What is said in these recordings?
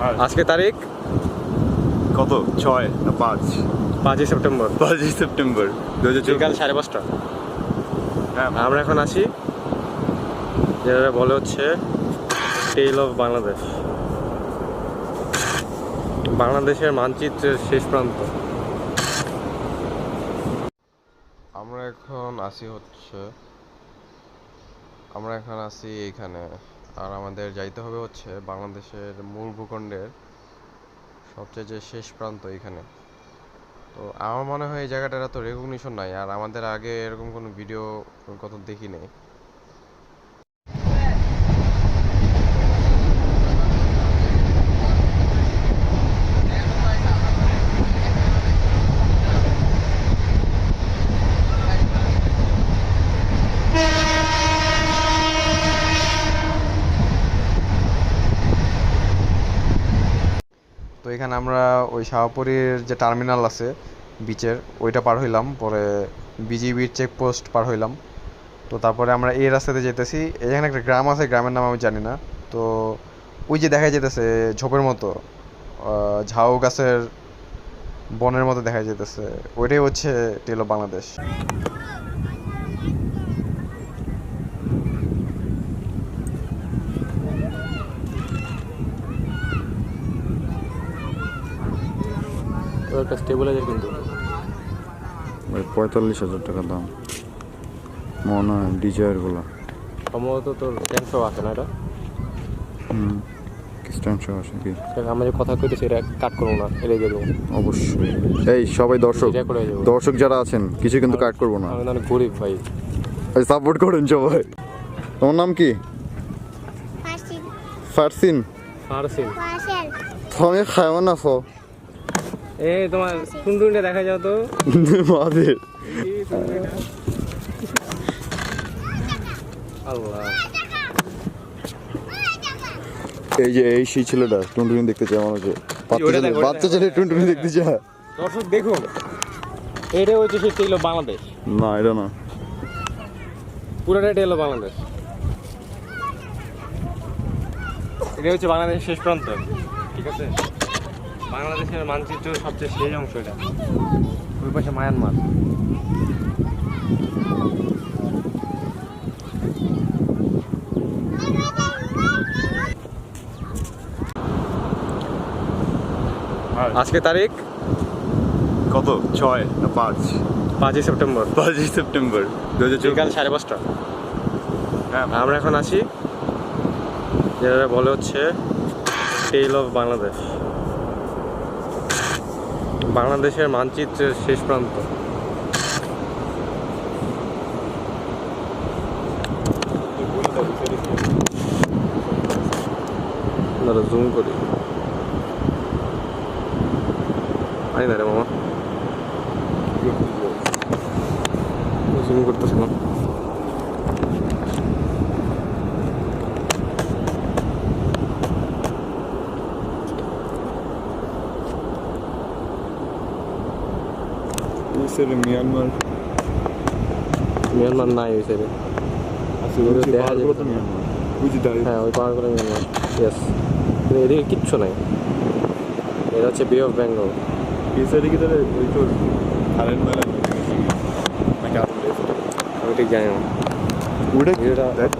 আজকে তারিখ কত 6 না 5? 5ই সেপ্টেম্বর 5ই সেপ্টেম্বর বিকাল 5:30। হ্যাঁ, আমরা এখন আছি যেটা বলে হচ্ছে টেইল অফ বাংলাদেশ, বাংলাদেশের মানচিত্রের শেষ প্রান্ত। আমরা এখন আছি এইখানে, আর আমাদের যাইতে হবে হচ্ছে বাংলাদেশের মূল ভূখণ্ডের সবচেয়ে যে শেষ প্রান্ত এইখানে। তো আমার মনে হয় এই জায়গাটার এত রেকগনিশন নাই, আর আমাদের আগে এরকম কোনো ভিডিও কত দেখি নেই। তো এখানে আমরা ওই শাহপুরীর যে টার্মিনাল আছে বিচের, ওইটা পার হইলাম, পরে বিজিবির চেকপোস্ট পার হইলাম। তো তারপরে আমরা এই রাস্তাতে যেতেছি। এখানে একটা গ্রাম আছে, গ্রামের নাম আমি জানি না। তো ওই যে দেখা যেতেছে ঝোপের মতো, ঝাউ গাছের বনের মতো দেখা যেতেছে, ওইটাই হচ্ছে টেল অফ বাংলাদেশ। একটা স্টেবিলাইজার কিন্তু 45,000 টাকা দাম মনে হয় ডিজায়ারগুলো। সম্ভবত তোর ক্যান্সো আছে না এটা? স্ট্যান্ড আছে কি? আমরা যে কথা কইতেছি এটা কাট করবো না, এড়িয়ে যাবো অবশ্যই। এই সবাই দর্শক যারা আছেন কিছু কিন্তু কাট করবো না, আমি অনেক গরিব ভাই, সাপোর্ট করেন সবাই। তোমার নাম কি? ফারসিন। তুমি খাইও না ফো। এই তোমার সুন্দরীটা দেখা যাও তো মাদের। আল্লাহ, এই যে এই সেই ছেলেটা টুনটুনি দেখতে চায়, আমার যে বাচ্চা ছেলে টুনটুনি দেখতে চায়। দর্শক দেখুন, এটা হচ্ছে সেই টেল অফ বাংলাদেশ। না এটা না, পুরোটাই টেল অফ বাংলাদেশ। এটা হচ্ছে বাংলাদেশের শেষ প্রান্ত, ঠিক আছে? বাংলাদেশের মানচিত্রের সবচেয়ে শেষ অংশ এটা। ওই পাশে মায়ানমার। আজকে তারিখ কত 6 না 5? 5ই সেপ্টেম্বর 5ই সেপ্টেম্বর বিকাল 5:30। হ্যাঁ, আমরা এখন আছি যেটা বলে হচ্ছে টেইল অফ বাংলাদেশ, বাংলাদেশের মানচিত্রের শেষ প্রান্ত। জুম করি, আই না রে মামা, জুম করতেছে না। মিয়ানমার নাই ওই সাইডে। হ্যাঁ, ওই পাহাড়গুলো মিয়ানমার। ইয়েস, কিন্তু এদিকে কিচ্ছু নাই। এটা হচ্ছে বে অফ বেঙ্গল। এই সাইডে কি তাহলে ওই তোর থাইল্যান্ড মেলা নাকি আরো আমি ঠিক জানি না ওটা দেখ।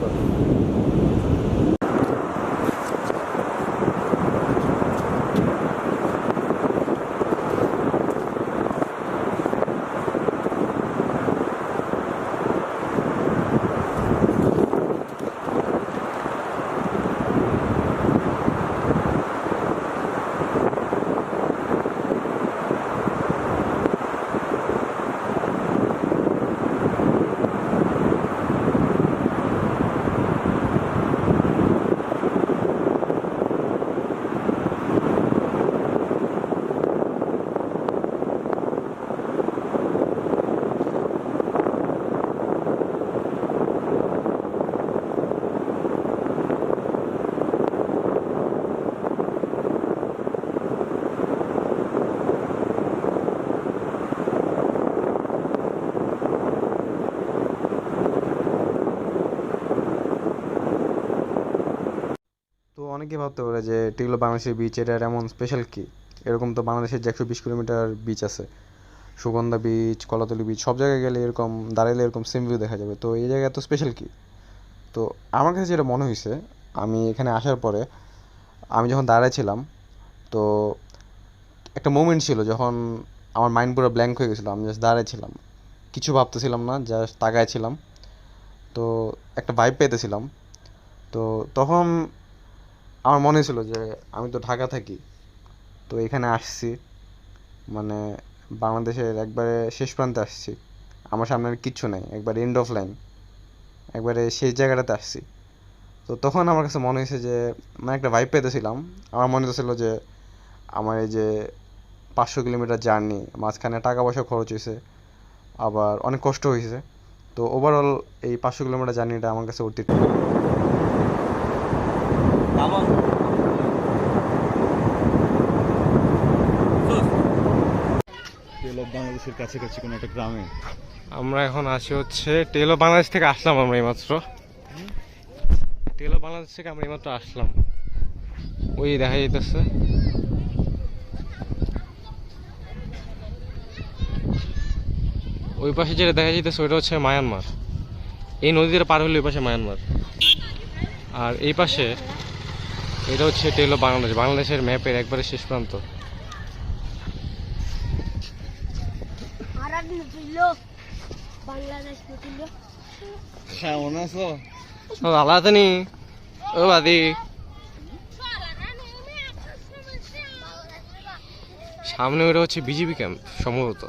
অনেকে ভাবতে পারে যে এটি হলো বাংলাদেশের বিচ, এটার এমন স্পেশাল কি? এরকম তো বাংলাদেশের যে 120 কিলোমিটার বিচ আছে, সুগন্ধা বিচ, কলাতলি বিচ, সব জায়গায় গেলে এরকম দাঁড়াইলে এরকম সেম ভিউ দেখা যাবে। তো এই জায়গায় এত স্পেশাল কি? তো আমার কাছে যেটা মনে হয়েছে, আমি এখানে আসার পরে আমি যখন দাঁড়াইছিলাম, তো একটা মোমেন্ট ছিল যখন আমার মাইন্ড পুরো ব্ল্যাঙ্ক হয়ে গেছিলো। আমি জাস্ট দাঁড়াইছিলাম, কিছু ভাবতেছিলাম না, জাস্ট তাকাইছিলাম। তো একটা ভাইব পেতেছিলাম। তো তখন আমার মনে ছিল যে আমি তো ঢাকা থাকি, তো এখানে আসছি, মানে বাংলাদেশের একবারে শেষ প্রান্তে আসছি, আমার সামনে আর কিচ্ছু নেই, একবার এন্ড অফ লাইন, একবারে সেই জায়গাটাতে আসছি। তো তখন আমার কাছে মনে হয়েছে যে মানে একটা ভাইব পেতেছিলাম। আমার মনে হচ্ছিল যে আমার এই যে 500 কিলোমিটার জার্নি, মাঝখানে টাকা পয়সা খরচ হয়েছে, আবার অনেক কষ্ট হয়েছে, তো ওভারঅল এই 500 কিলোমিটার জার্নিটা আমার কাছে অতীত। তেল অফ বাংলাদেশের কাছাকাছি কোনো একটা গ্রামে আমরা এখন আছি হচ্ছে টেল অফ বাংলাদেশ থেকে আসলাম আমরা এইমাত্র। টেল অফ বাংলাদেশ থেকে আমরা এইমাত্র আসলাম, ওই দেখা যাইতেছে। ওই পাশে যেটা দেখা যাইতেছে ওইটা হচ্ছে মায়ানমার। এই নদীটা পার হলে ওই পাশে মায়ানমার, আর এই পাশে এটা হচ্ছে টেল অফ বাংলাদেশ, বাংলাদেশের ম্যাপের একবারে শেষ প্রান্ত। কেমন আছো? ভালো আছেনি ও বাদি? সামনে ওটা হচ্ছে বিজিবি ক্যাম্প সম্ভবত।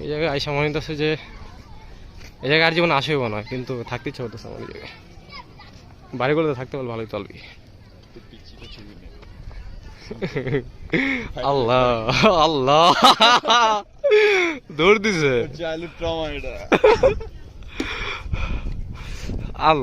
এই জায়গায় আইসা মনে হইতেছে যে এই জায়গায় আর জীবন আসেও না, কিন্তু থাকতে ইচ্ছা করতেছে আমার এই জায়গায়। বাড়িগুলোতে থাকতে পারলে ভালোই চলবি। আল্লাহ আল্লাহ দৌড় দিছে চাইল্ড ট্রমা এটা। আল্লাহ।